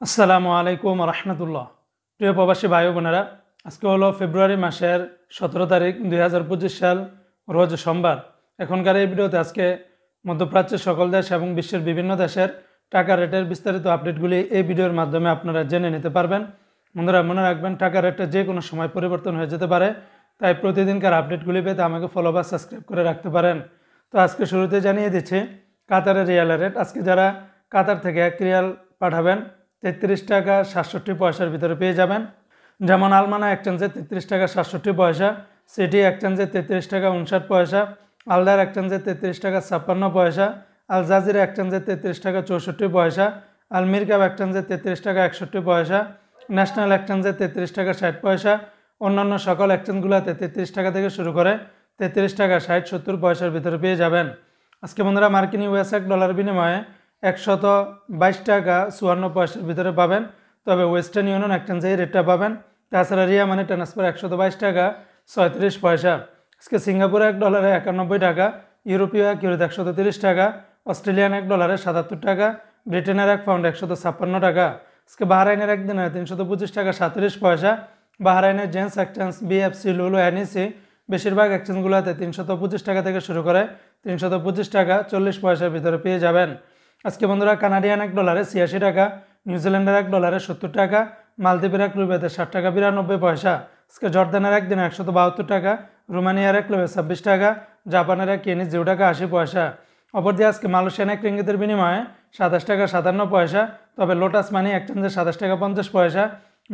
আসসালামু আলাইকুম রহমতুল্লাহ। প্রিয় প্রবাসী ভাই বোনেরা, আজকে হলো ফেব্রুয়ারি মাসের 17 তারিখ 2025 সাল, রোজ সোমবার। এখনকার এই ভিডিওতে আজকে মধ্যপ্রাচ্যের সকল দেশ এবং বিশ্বের বিভিন্ন দেশের টাকা রেটের বিস্তারিত আপডেটগুলি এই ভিডিওর মাধ্যমে আপনারা জেনে নিতে পারবেন। বন্ধুরা, মনে রাখবেন টাকা রেটটা যে কোনো সময় পরিবর্তন হয়ে যেতে পারে, তাই প্রতিদিনকার আপডেটগুলি পেতে আমাকে ফলো বা সাবস্ক্রাইব করে রাখতে পারেন। তো আজকে শুরুতে জানিয়ে দিচ্ছি কাতারের রিয়ালের রেট। আজকে যারা কাতার থেকে 1 রিয়াল পাঠাবেন 33 টাকা 67 পয়সার ভিতরে পেয়ে যাবেন। যেমন আলমানা এক্সচেঞ্জে 33 টাকা 67 পয়সা, সিটি এক্সচেঞ্জে 33 টাকা 59 পয়সা, আলদার এক্সচেঞ্জে 33 টাকা 56 পয়সা, আল জাজিরা এক্সচেঞ্জে 33 টাকা 64 পয়সা, আল মিরকাব এক্সচেঞ্জে 33 টাকা 61 পয়সা, ন্যাশনাল এক্সচেঞ্জে 33 টাকা 60 পয়সা। অন্যান্য সকল এক্সচেঞ্জগুলোতে 33 টাকা থেকে শুরু করে 33 টাকা 60-70 পয়সার ভিতরে পেয়ে যাবেন। আজকে বন্ধুরা মার্কিন ইউএস $1 বিনিময়ে 122 টাকা 54 পয়সার ভিতরে পাবেন, তবে ওয়েস্টার্ন ইউনিয়ন এক্সচেঞ্জে এই রেটটা পাবেন। তাছাড়া রিয়া মানি ট্রান্সফার 122 টাকা 37 পয়সা। আজকে সিঙ্গাপুরে $1 91 টাকা, ইউরোপীয় $1 130 টাকা, অস্ট্রেলিয়ান $1 77 টাকা, ব্রিটেনের £1 156 টাকা। আজকে বাহরাইনের একদিনে 325 টাকা 37 পয়সা। বাহরাইনের জেন্স এক্সচেঞ্জ, বিএফসি, লুলু, এনইসি বেশিরভাগ এক্সচেঞ্জগুলোতে 325 টাকা থেকে শুরু করে 325 টাকা 40 পয়সার ভিতরে পেয়ে যাবেন। আজকে বন্ধুরা কানাডিয়ান $1 86 টাকা, নিউজিল্যান্ডের $1 70 টাকা, মালদ্বীপের ₹1 60 টাকা 92 পয়সা। আজকে জর্দানের একদিনে 172 টাকা, রোমানিয়ার ₹1 26 টাকা, জাপানের $1 0 টাকা 80 পয়সা। অপরদিকে আজকে মালয়েশিয়ান এক রিঙ্গিতের বিনিময়ে 27 টাকা 57 পয়সা, তবে লোটাস মানি এক্সচেঞ্জে 27 টাকা 50 পয়সা,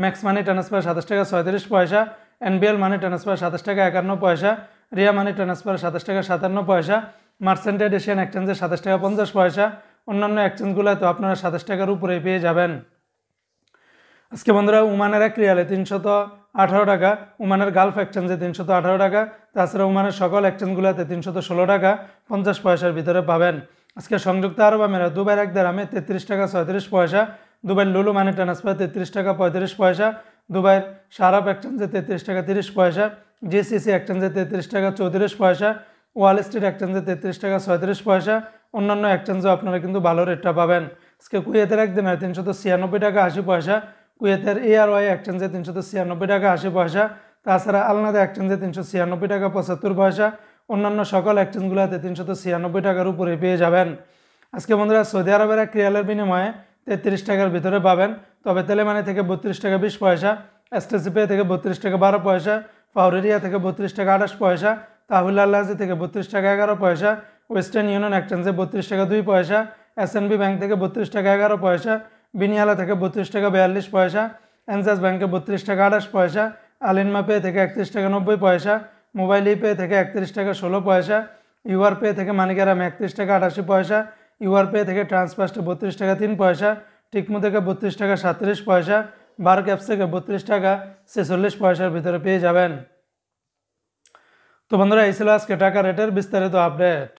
ম্যাক্স মানি ট্রান্সফার 27 টাকা 37 পয়সা, এনবিএল মানি ট্রান্সফার 27 টাকা 51 পয়সা, রিয়া মানি ট্রান্সফার 27 টাকা 57 পয়সা, মার্চেন্টেড এশিয়ান এক্সচেঞ্জে 27 টাকা 50 পয়সা। অন্যান্য এক্সচেঞ্জগুলোতে আপনারা 27 টাকার উপরেই পেয়ে যাবেন। আজকে বন্ধুরা ওমানের 1 রিয়ালে 318 টাকা, ওমানের গালফ এক্সচেঞ্জে 318 টাকা, তাছাড়া ওমানের সকল এক্সচেঞ্জগুলোতে 316 টাকা 50 পয়সার ভিতরে পাবেন। আজকে সংযুক্ত আরব আমিরাত দুবাইয়ের 1 দিরহামে 33 টাকা 37 পয়সা, দুবাইয়ের লুলু মানি ট্রান্সফার 33 টাকা 35 পয়সা, দুবাইয়ের শারাপ এক্সচেঞ্জে 33 টাকা 30 পয়সা, জিসিসি এক্সচেঞ্জে 33 টাকা 34 পয়সা, ওয়াল স্ট্রিট এক্সচেঞ্জে 33 টাকা 37 পয়সা। অন্যান্য এক্সচেঞ্জেও আপনারা কিন্তু ভালো রেটটা পাবেন। আজকে কুয়েতের একদিনে 396 টাকা 80 পয়সা, কুয়েতের এআরওয়াই এক্সচেঞ্জে 396 টাকা 80 পয়সা, তাছাড়া আলনাদা এক্সচেঞ্জে 396 টাকা 75 পয়সা। অন্যান্য সকল এক্সচেঞ্জগুলোতে 396 টাকার উপরে পেয়ে যাবেন। আজকে বন্ধুরা সৌদি আরবের 1 রিয়ালের বিনিময়ে 33 টাকার ভিতরে পাবেন, তবে তেলেমানি থেকে 32 টাকা 20 পয়সা, এসটিসিপে থেকে 32 টাকা 12 পয়সা, ফাউরেরিয়া থেকে 32 টাকা 28 পয়সা, তাহুল আল্লাজি থেকে 32 টাকা 11 পয়সা, ওয়েস্টার্ন ইউনিয়ন এক্সচেঞ্জে 32 টাকা 2 পয়সা, এসএনবি ব্যাংক থেকে 32 টাকা 11 পয়সা, বিনিয়ালা থেকে 32 টাকা 42 পয়সা, এনজাস ব্যাংকে 32 টাকা 28 পয়সা, আলিনমা পে থেকে 31 টাকা 90 পয়সা, মোবাইল পে থেকে 31 টাকা 16 পয়সা, ইউআর পে থেকে মানিগ্রামে 31 টাকা 88 পয়সা, ইউআর পে থেকে ট্রান্সফার্স্টে 32 টাকা 3 পয়সা, টিকমো থেকে 32 টাকা 37 পয়সা, বার্ক অ্যাপস থেকে 32 টাকা 46 পয়সার ভিতরে পেয়ে যাবেন। তো বন্ধুরা এই ছিল আজকে টাকা রেটের বিস্তারিত আপডেট।